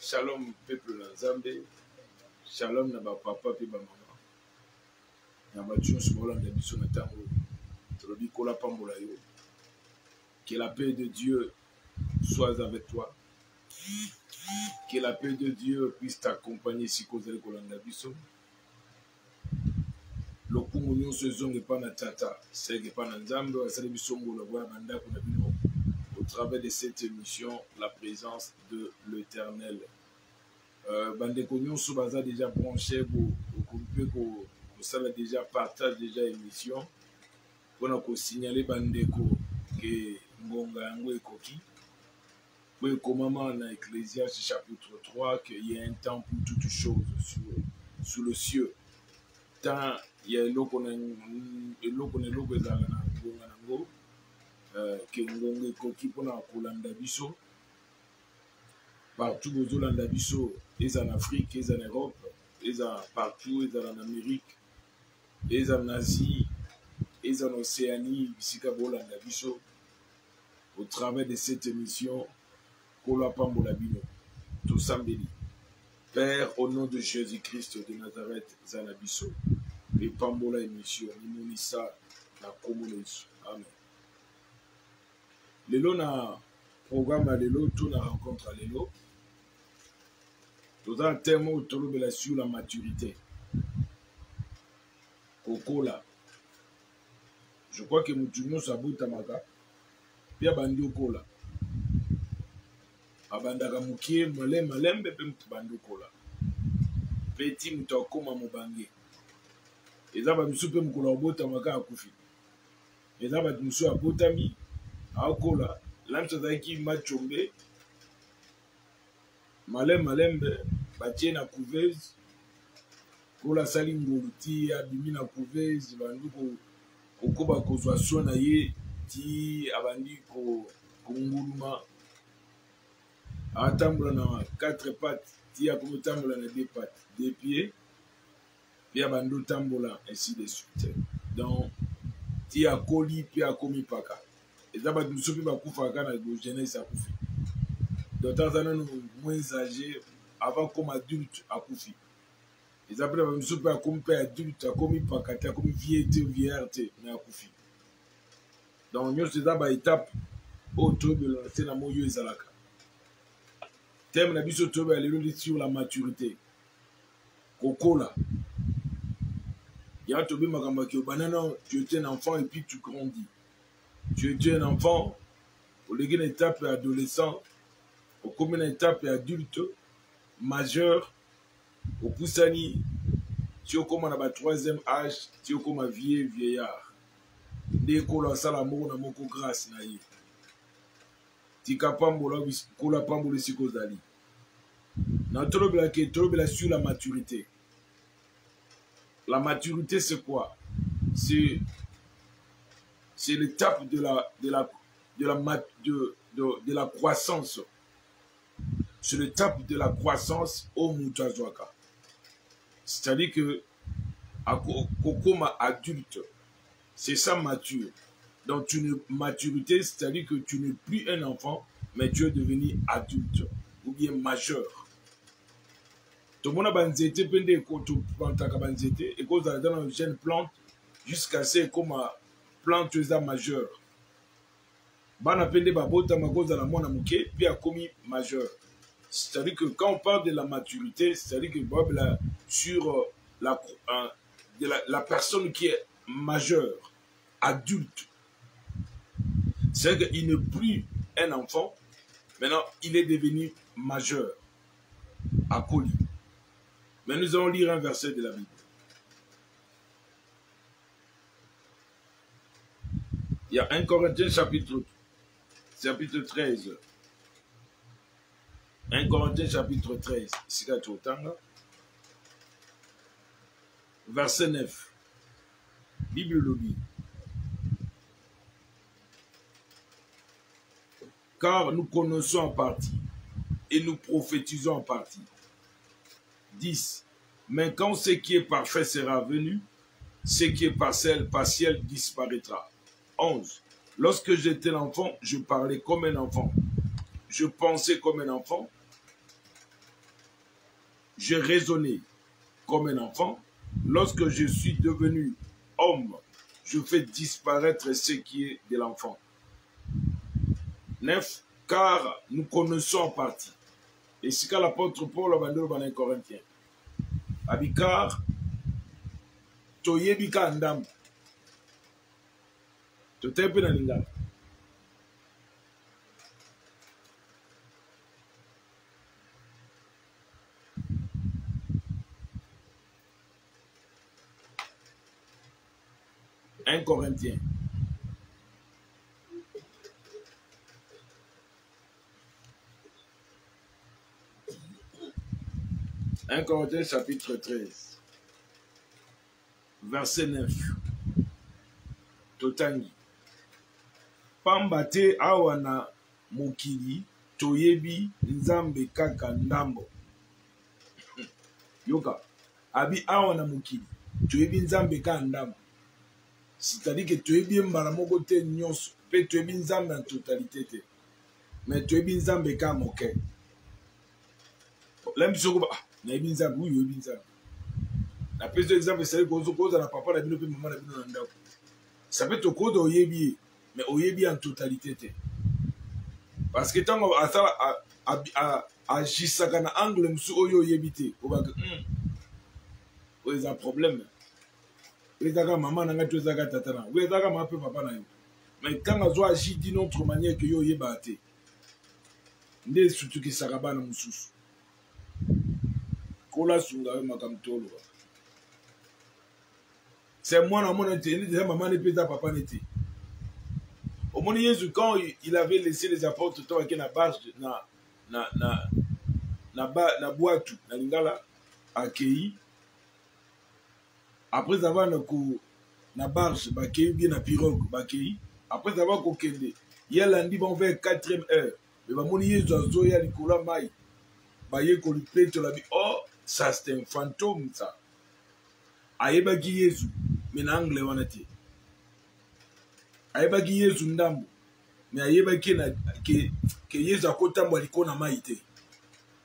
Shalom peuple na Nzambe, shalom na ba papa pe ba mama. Na batu so bolanda biso na tango. Tolobi kola pambola yo. Que la paix de Dieu soit avec toi. Que la paix de Dieu puisse t'accompagner si kozali kolanda biso. Lokumu nyonso ezonge pa na tata, sege pa na Nzambe, asali biso mbula bwa bandako na bino. Au travers de cette émission, la présence de l'Éternel. Bandeko nyonso baza déjà branché ko sala déjà partage déjà émission pona ko signaler bandeko que ngonga yango ekoki po ekomama na Ecclésiaste chapitre 3 qu'il y a un temps pour toutes choses sous le ciel. Tant il y a eloko ezala na ngonga nango que ngonga ekoki pona kolanda biso partout bozolanda biso, ils en Afrique, ils en Europe, ils en partout, ils en Amérique, ils en Asie, ils en Océanie, Bisikabolanda biso, au travers de cette émission, Kola Pambola Bino, tout Sambeli. Père, au nom de Jésus-Christ de Nazareth, Zanabiso, et Pambola émission, Nimonisa, la Komolesu. Amen. Lelo na programme à Lelo, tout na rencontre à Lelo. Dans un terme où tu as sur la maturité. Kokola. Je crois que nous sommes sabou tamaka. Pia bandi kola. Abandaka mukie malembe pe bandi kola. Petit mutokoma mubange. Ezaba misu pe mukola obota maka akufi. Ezaba misu abotami akola. Lamsa zaki machombe. Malembe batie na couveuse kola sali ngolu ti abimi na couveuse bandu kokoba kozwa so na ye ti abandi konguluma atambola na 4 pattes ti akotambola na 2 pattes 2 pieds puis abandu tambola ainsi de suite. Donc ti akoli puis akomi paka ezaba musupi bakufaka na jeunesse akufi. D'autant moins âgés, avant comme adulte à Koufi. Ils appellent un super comme père adulte, comme Pakata, comme vieillard, mais à Koufi. Donc, nous sommes à étape autour de lancer la moyo ezalaka. Thème la biso tobe aller sur la maturité. Kokola. Il y a tobe makamba ki banana, tu étais un enfant et puis tu grandis. Tu étais un enfant, au lieu d'une étape adolescent. Comme une étape adulte, majeur, au Poussani, tu es comme à la 3e âge, tu es comme un vieillard. Dès qu'on a ça, l'amour n'a pas grâce. Tu es capable de le psychosali. Notre sur la maturité. La maturité, c'est quoi? C'est l'étape de la croissance. C'est l'étape de la croissance au Moutazouaka. C'est-à-dire que, à Kokoma adulte, c'est ça mature. Donc, maturité, c'est-à-dire que tu n'es plus un enfant, mais tu es devenu adulte ou bien majeur. Tout le monde a banzété, pende et koto plantaka banzété, et cause dans une jeune plante, jusqu'à ce comme plante majeure. Bana pende babota ma cause à la mona mouké, puis a commis majeur. C'est-à-dire que quand on parle de la maturité, c'est-à-dire que sur la personne qui est majeure, adulte, c'est-à-dire qu'il n'est plus un enfant, maintenant il est devenu majeur, accooli. Mais nous allons lire un verset de la Bible. Il y a 1 Corinthiens chapitre 13. 1 Corinthiens chapitre 13, verset 9. Bible le dit. Car nous connaissons en partie et nous prophétisons en partie. 10. Mais quand ce qui est parfait sera venu, ce qui est partiel disparaîtra. 11. Lorsque j'étais l'enfant, je parlais comme un enfant. Je pensais comme un enfant. j'ai raisonné comme un enfant. Lorsque je suis devenu homme, je fais disparaître ce qui est de l'enfant. 9. Car nous connaissons en partie. Et c'est quand l'apôtre Paul a vendu dans les Corinthiens. Abikar, toyebika andam. Totepe na lingala. Un Corinthien. Un Corinthien chapitre 13. Verset 9. Totangi. Pambate awana mukili toyebi nzambe kaka ndambo. Yoka. Abi awana mukili toyebi nzambe kaka ndambo. C'est-à-dire que toyebi mbala moko te nyonso. Pe toyebi nzambe en totalité. Mais toyebi nzambe kaka moke. L'ambition ko na yebi nzambe oui yebi nzambe. La prise d'exemple c'est que na papa na bino pe maman na bino na ndako. Ça peut te cause oyebi mais oyebi en totalité. Parce que tant agisaka na angle musu oyo oyebi te obaka oza problème. Ezaka maman na ngati ezaka tata na. Oui ezaka ma pe papa na yo. Mais quand azo agit d'une autre manière que yo oyeba te. Nde surtout ki sakaba na mususu. Kola sunga yo makamtolo. C'est moi, maman ne peut pas papa n'était. Au moment où quand il avait laissé les apôtres avec la barge na boîte na lingala accueilli après avoir na barge accueilli bien na pirogue accueilli après avoir kokende il y a lundi bon vers 4e heure mais ba moni yezu azoya likola mai ba ye ko lui plaît la vie oh ça c'est un fantôme ça ayeba ki yezu mais na anglais wana te ayebaki yezu ndambo mais ayebaki ke yezu akotambwa likolo na mai te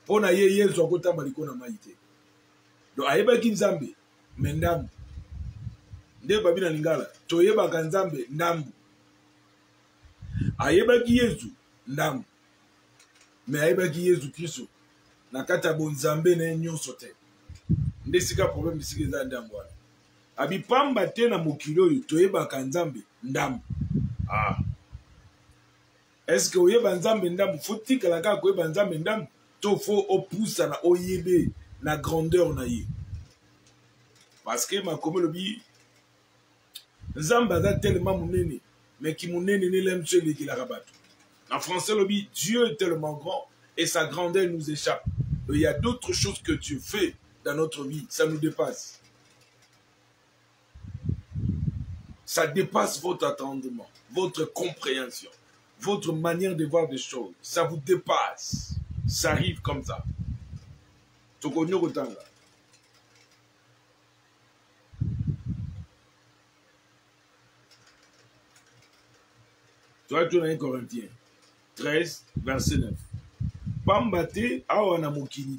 mpo na ye yezu akotambwa likolo na mai te donc ayebaki nzambe mais ndambo nde babi na lingala toyebaka nzambe ndambo ayebaki yezu ndambo mais ayebaki yezu kristo na kati ya bonzambe na ye nyonso te nde sika problème bisika eza ndambo wana abipamba te na mokili oyo toyebaka nzambe ndambo. Ah. Est-ce que oyeba nzambe ndambo fotikala kaka koyeba nzambe ndambo to fo opusa na oyebe na grandeur na ye parce que makomi lobi nzambe aza tellement monene mais ki monene ne lem so elekelaka bato en français lobi Dieu est tellement grand et sa grandeur nous échappe. Il y a d'autres choses que Dieu fait dans notre vie, ça nous dépasse. Ça dépasse votre attendement, votre compréhension, votre manière de voir des choses. Ça vous dépasse. Ça arrive comme ça. Tu connais autant là. Tu vas tourner 1 Corinthiens 13, verset 9. Pambate awana mokili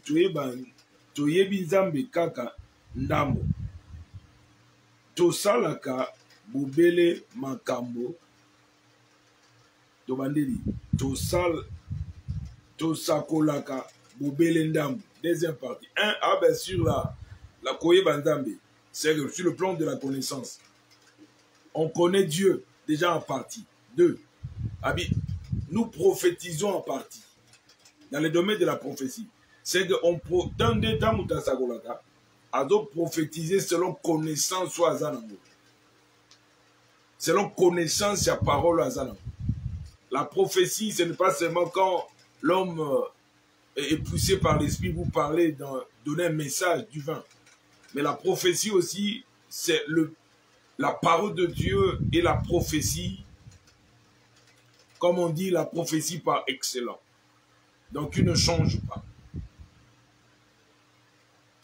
toyebi nzambe kaka ndambo. Tosalaka bubele makambo tobandeli tosakolaka bubele ndambo. Deuxième partie 1 ah bien sûr la koyeba nzambe c'est sur le plan de la connaissance on connaît Dieu déjà en partie. 2 nous prophétisons en partie dans le domaine de la prophétie c'est que on dans des temps où tasakolaka a donc prophétiser selon connaissance soit azanamo. Selon connaissance, il y a parole à Zana. La prophétie, ce n'est pas seulement quand l'homme est poussé par l'esprit, vous parlez, donner un message divin. Mais la prophétie aussi, c'est la parole de Dieu et la prophétie, comme on dit, la prophétie par excellence. Donc, il ne change pas.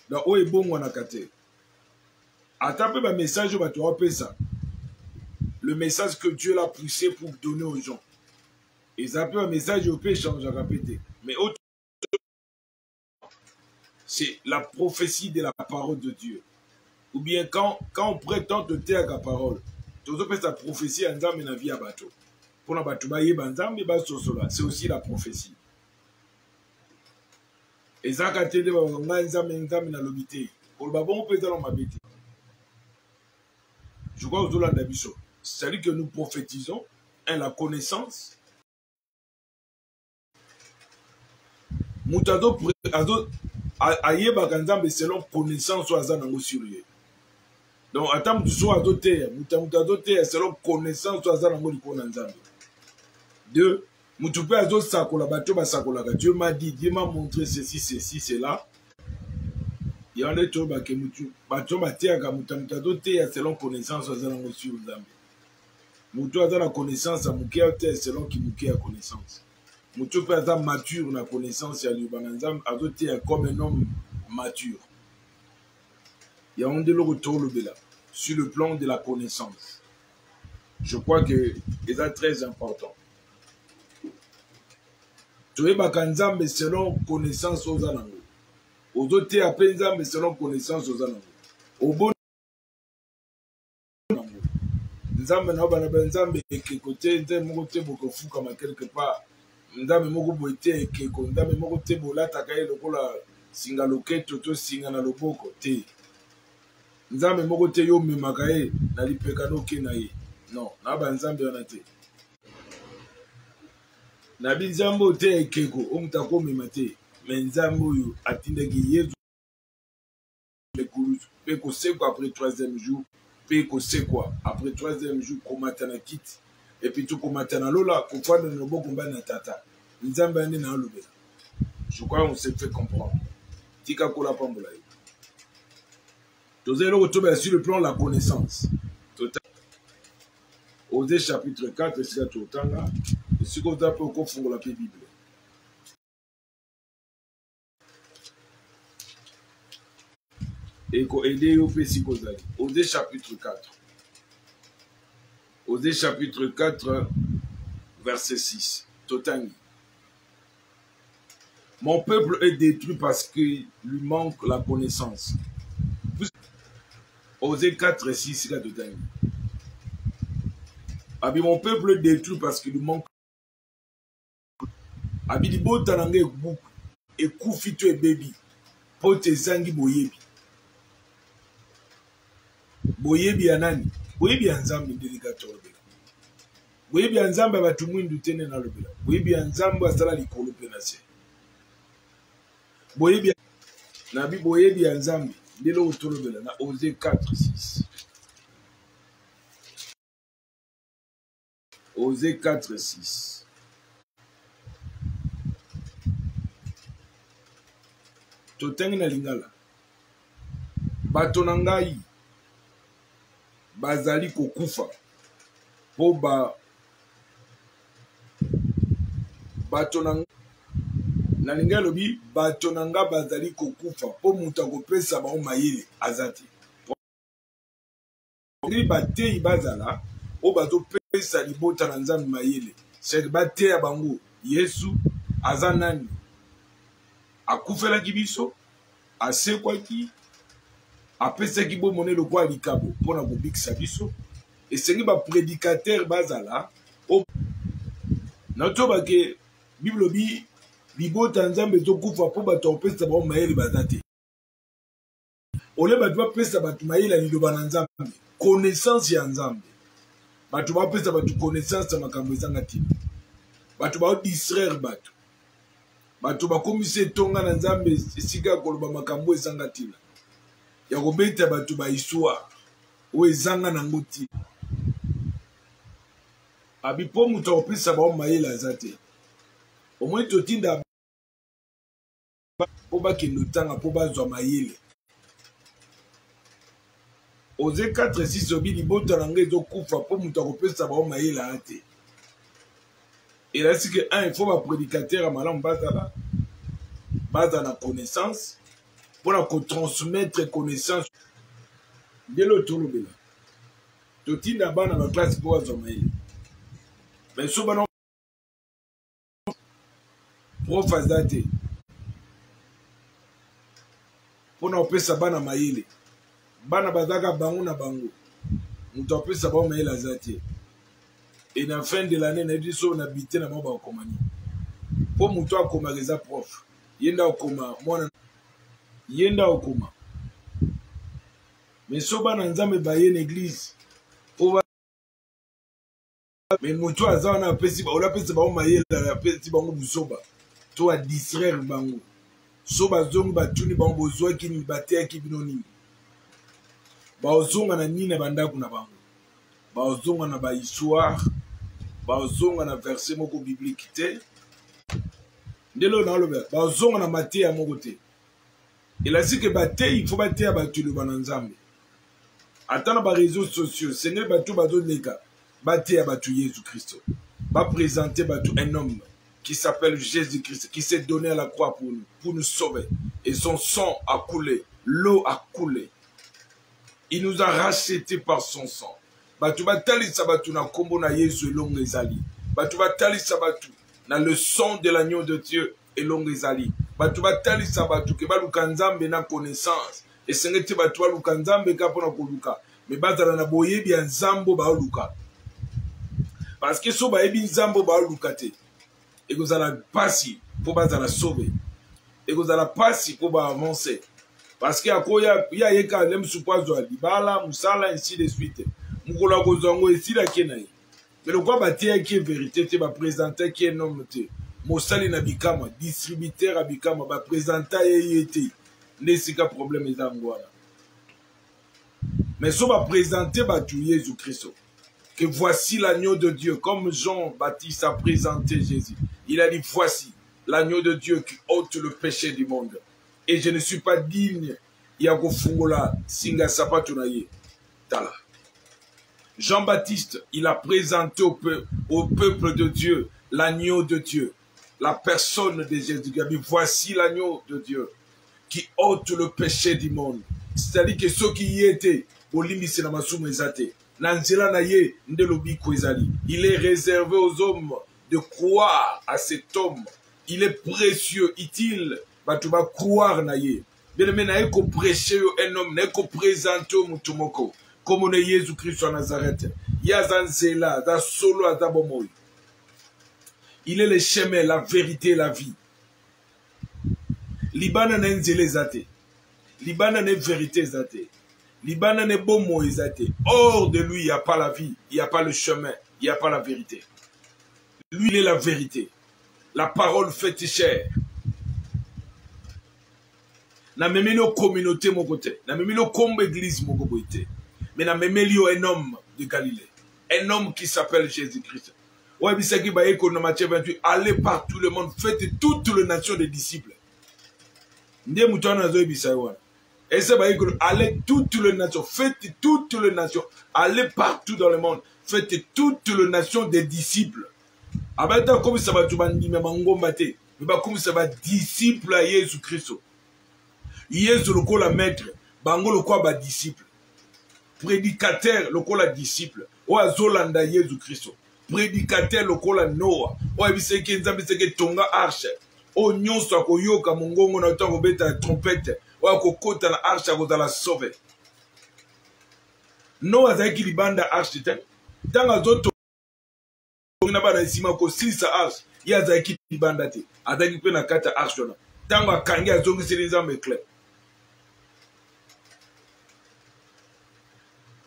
Donc, où est bon, on a caté. Attendez un message, on va te rappeler ça. Le message que Dieu l'a poussé pour donner aux gens. Et ça peut un message au peut changer à répéter. Mais autre, c'est la prophétie de la parole de Dieu. Ou bien quand on prétend te taire la parole, tu as la prophétie en Nzambe na vie à bateau. Pour la bateau, c'est aussi la prophétie. Et ça, quand tu es na lobité, pour le bon, on peut dans ma bête. Je crois aux Olanda Bisso. C'est-à-dire que nous prophétisons la connaissance. Moutado ayeba kanzambe selon connaissance ou azanango sur lui. Donc attends tu sois adoté, moutado te selon connaissance ou azanango likona nzambe. Deux, mutupe azo sakola bato ba sakola. Dieu m'a dit, Dieu m'a montré ceci, cela. Il y a des choses que mutu bato ba tiaka moutado te selon connaissance ou azanango sur nzambe. Mutu azana connaissance a mukia te selon qui mukia connaissance. Mutu peut être mature na connaissance ya libananzam azote comme un homme mature. Il y a un de l'autre bela sur le plan de la connaissance. Je crois que c'est très important. Tu es bakanzam selon connaissance aux anango. Aux autres apenzam selon connaissance aux anango. Au bon nzambe na bana benzambe ke côté nzambe moko te boko fuka ma quelque part. Ndame moko boite ekeko ndame moko te bolataka ye lokola singa loketo to singa na loboko te nzambe moko te yo memaka ye na lipeka noke na ye non na banzambe wana te na binzambe te ekeko omuta komema te me nzambe oyo atindaki yezu pe kosekwa après 3e jour pe kosekwa après 3e jour komata na kiti et puis tout komata na lola kofanda na loboko mbana na tata nzambe ane na alobela. Je crois qu'on s'est fait comprendre. Tika kola pambola yo. Tozelo kotoba sur le plan de la connaissance. Osée chapitre 4 sika totanga siko tape ko fungola pe Bible. Et ko aider yo pe siko zali. Osée chapitre 4. Osée chapitre 4 verset 6. Totangi. Mon peuple est détruit parce qu'il lui manque la connaissance. Osée 4 6 là totangi. Abi mon peuple est détruit parce qu'il lui manque. Abi di bota nanga ekbuku ekufi to ebebi pote zangi boyebi. Boyebi ya nani? Boyebi ya nzambe ndelika torobe. Boyebi ya nzambe batu mwindu tene na lobela. Boyebi ya nzambe asala likolo pe na se. Boyebi na bi boyebi ya nzambe ndelo utolobela na Osée 4:6. Osée 4:6. Totengi na lingala. Bato na ngai bazali kokufa po bato na lingala lobi bato na nga bazali kokufa po mutu akopesa bango mayele azati. Ndi bateyi bazala o bazopesa libota na nzambe mayele. C'est bateya bango Yesu aza nani? Akufelaki biso, asekwaki, apesaki bomone lokwa likabo mpona kobikisa biso. Esengi ba prédicateur bazala o nato ke Bible bi libota nzambe tokufa po bato opesa bango mayele bazate. Ole bato bapesa bato mayele liloba na nzambe, connaissance ya nzambe. Bato bapesa bato connaissance ya makambo ezanga tina. Bato bao distraire bato. Bato bakomise tonga na nzambe esika koloba makambo ezanga tina. Ya kobeta bato ba histoire o ezanga na ngoti. Abi po mutu opesa ba mayele azate. Au moins totinda po bakendo tanga po bazwa mayele. Osée 4:6 obi libota na ngai ezokufa po mutu akopesa ba mayele ate. Et là, c'est que, il faut un prédicateur à malam base à la connaissance, pour la transmettre connaissance. Dès le tour, tout le monde dans la classe pour Azomaï. Mais souvent, prof Azate. Pour na opesa bana mayele. Bana bazaka bango na bango. Mutu opesa bango mayele azate. Et na fin de l'année, na dit so na bité na mo ba komani. Pour mutu akoma reza prof. Yenda okoma mwana yenda okoma. Mais so bana nzambe baye na église. Mais mutu azana apesi ba ola pesi bango mayele na pesi bango busoba. To a distraire bango. So bazongi batuni bango bozwa kini batea kibino nini. Baozonga na nini bandako na bango. Baozonga na ba histoire, baozonga na verset moko biblique te. Ndelo na lobe, baozonga na maté ya moko te. Il a dit que baté il faut baté ya batu le bananzambe. Atana ba réseaux sociaux, Seigneur batu bazo leka, baté ya batu Jésus Christ. Ba présenter batu un homme qui s'appelle Jésus-Christ, qui s'est donné à la croix pour nous sauver. Et son sang a coulé, l'eau a coulé. Il nous a rachetés par son sang. Batu batali sabatu na kombo na Yesu longue ezali. Batu batali sabatu na le sang de l'agneau de Dieu et longue ezali. Batu batali sabatu ke baluka nzambe na connaissance. Et sengete batu baluka nzambe ka pona koluka. Mais bazala na boyebi ya nzambo ba luka. Parce que so ba yebi nzambo ba luka te. Et vous allez passer pour bazala sauver. Et vous allez passer pour avancer. Parce qu'il y a yeka lem supazo libala musala ainsi de suite. Mukola kozongo ici la kenaï. Mais le quoi batia qui est vérité te va présenter qui est nom te. Mosali na bikama distributeur à bikama va présenter yete. Nesika problème ezangwana. Mais so va présenter ba tu Jésus Christ. Que voici l'agneau de Dieu comme Jean-Baptiste a présenté Jésus. Il a dit voici l'agneau de Dieu qui ôte le péché du monde. Et je ne suis pas digne. Yako fungola singa sapato na ye. Tala. Jean-Baptiste, il a présenté au peuple de Dieu l'agneau de Dieu, la personne de Jésus-Christ. Voici l'agneau de Dieu qui ôte le péché du monde. C'est-à-dire que ceux qui y étaient, il est réservé aux hommes de croire à cet homme. Il est précieux, utile, tu vas croire na ye. Bien aimé, na ko prêcher un homme, na ko présenter au mutumoko. Comme on est Jésus-Christ en Nazareth. Il est le chemin, la vérité, la vie. Libana n'est zélé zate. Libana n'est vérité zate. Libana n'est bon mot zate. Hors de lui, il n'y a pas la vie, il n'y a pas le chemin, il n'y a pas la vérité. Lui, il est la vérité. La parole faite chair. Na même nos communautés, mon côté. Na même nos combe église, mon côté. Mais na même un homme de Galilée. Un homme qui s'appelle Jésus-Christ. Ouais, bisaki ba eko na Matthieu 28. Allez par tout le monde, faites toutes les nations des disciples. Ndé mutana zo bisai wana. Et c'est ba eko allez toutes les nations, faites toutes les nations. Allez partout dans le monde, faites toutes les nations des disciples. Abata comme ça va tu bandi me mangomba te. Mais ba comme ça va disciple à Jésus-Christ. Jésus le ko la maître, bango le ko ba disciple. Prédicateur, le kola disciple. Oa Zolanda Jésus Christ. Prédicateur, le kola Noah. Oa biseke nzambe seke tonga arche. O nyonso akoyoka mongongo na tango beta trompette. Oa kokota na arche akoza la sauver. Noah zaki libanda arche te. Tanga zoto na bana sima ko silisa arche. Ya zaki libanda te. Azaki pe na kata arche na. Tanga akangi azongi nzambe clair.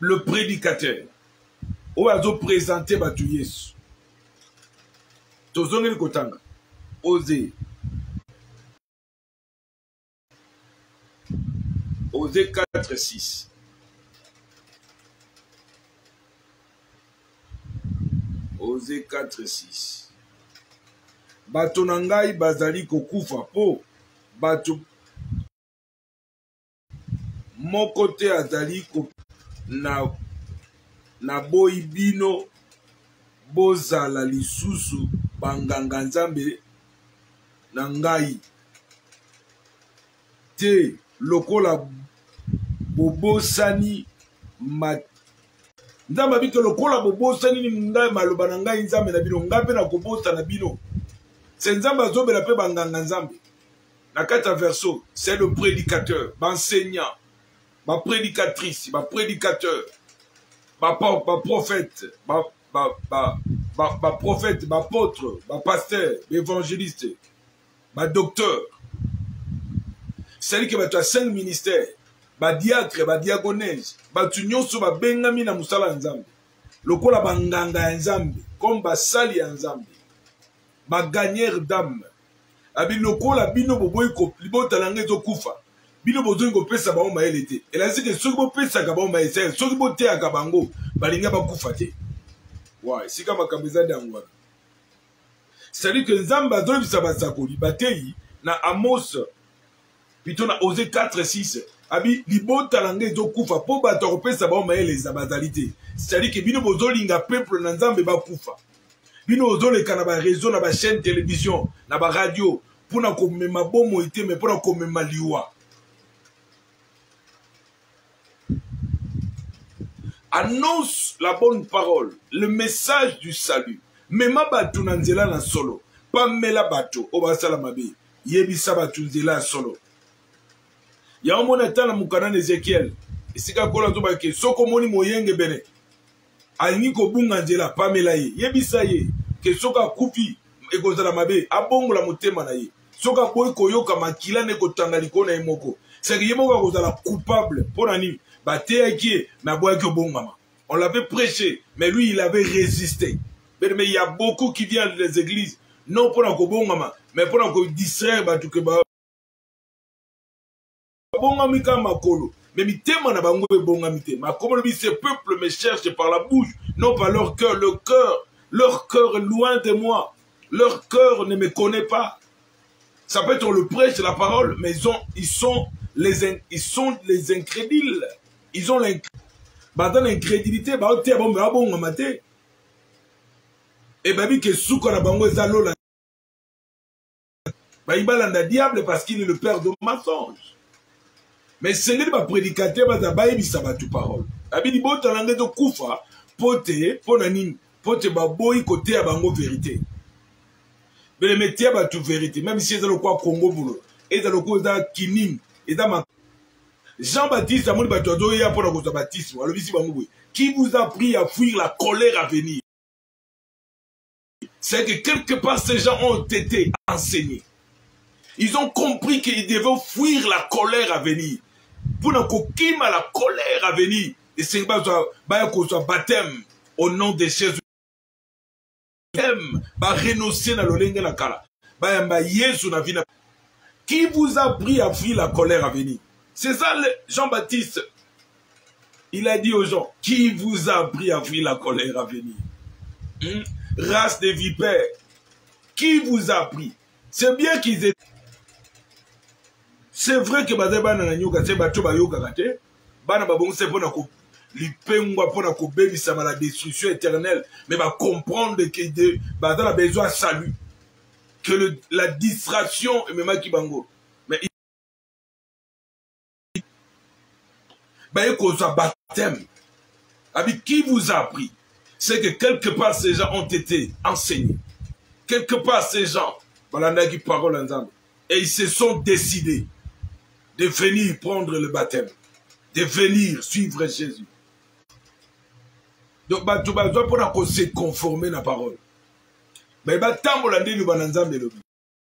Le prédicateur, où a présenté Batu Yesu. Tozongeli kotanga. Osée 4:6. Osée 4:6. Bato nangai bazali kokufa po bato mon côté azali ko na boyi bino bozala lisusu banganga nzambe na ngai te lokola bobosani nzambe abike lokola bobosani ni ngai maloba na ngai nzambe na bino ngai mpe na kobosa na bino se nzambe azobela mpe banganga nzambe na kata verso, c'est le prédicateur, l'enseignant, ma prédicatrice, ma prédicateur, ma prophète, ma prophète, ma apôtre, ma pasteur, ma évangéliste, ma docteur. C'est-à-dire que tu as 5 ministères, ma diacre, ma diagonèse, tu nyonso ba bengami na musala nzambe. Lokola banganga nzambe, comme basali nzambe. Ma gagnère d'âme. Abi lokola bino boboy ko libota lange zo kufa. Bino bozo ngo pesa ba oma elete. Elasi ke soki bo pesa ka ba oma ese, soki bo te aka bango, balinga ba kufa te. Ouais, sika makambiza dangwana. C'est-à-dire que nzambe azobisa basakoli batei na Amos plutôt na Osée 4-6. Abi libota lange zo kufa po bato kopesa ba oma eleza bazalité. C'est-à-dire que bino bozo linga peuple na nzambe ba kufa. Bino ozoleka na ba réseau na ba chaîne télévision na ba radio pour na komema bomo ite mais pour na komema liwa. Annonce la bonne parole, le message du salut. Mema batu na nzela na solo, pas mela batu obasala mabe. Yebisa batu nzela solo. Ya omona tana mukana Ezekiel. Esika kola zoba ke soko moni moyenge bene. Alingi ko bunga nzela pamela ye yebisa ye ke soka kufi ekozala mabe abongola motema na ye soka boy koyoka makila ne kotanga likona ye moko c'est que ye moko kozala coupable pour nani bateyaki na boyaki obongama on l'avait prêché mais lui il avait résisté mais il y a beaucoup qui viennent des églises non pour na kobongama mais pour na ko distraire batu ke ba bongami ka makolo. Mais mitema na bango ebongami te. Ma comme ce peuple me cherche par la bouche, non pas leur cœur. Leur cœur est loin de moi. Leur cœur ne me connaît pas. Ça peut être le prêche de la parole, mais ils sont les incrédules. Ils ont l'incrédulité. Et babi que souka na bango ezalola. Ba ibalanda diable parce qu'il est le père de mensonge. Mais ce n'est pas prédicateur, mais c'est pas parole. Abi libo talanga to kufa pote ponanine pote baboyi côté à bango vérité. Mais le métier ba tout vérité même si c'est le quoi Congo boulot et dans le quoi kinim et dans ma Jean-Baptiste amoni batozo ya pour le baptisme alors ici bango qui vous a pris à fuir la colère à venir. C'est que quelque part ces gens ont été enseignés. Ils ont compris qu'ils devaient fuir la colère à venir. Pour ne pas la colère à venir. Et c'est que baptême au nom de Jésus. Qui vous a pris à fuir la colère à venir? C'est ça Jean-Baptiste. Il a dit aux gens, qui vous a pris à fuir la colère à venir? Race de vipères. Qui vous a pris? C'est bien qu'ils étaient. C'est vrai que bazebana na nyoka c'est bato bayoka kate bana babongo c'est pour na ko lipengwa pour na ko bebisa la destruction éternelle mais va comprendre que bazala a besoin de salut que la distraction et même qui bango mais bah écoute ça baptême avec qui vous a appris c'est que quelque part ces gens ont été enseignés quelque part ces gens voilà qui parole ensemble et ils se sont décidés de venir prendre le baptême, de venir suivre Jésus. Donc, tu vas se conformer à la parole. Mais tambola ndeni bananzambe lobi.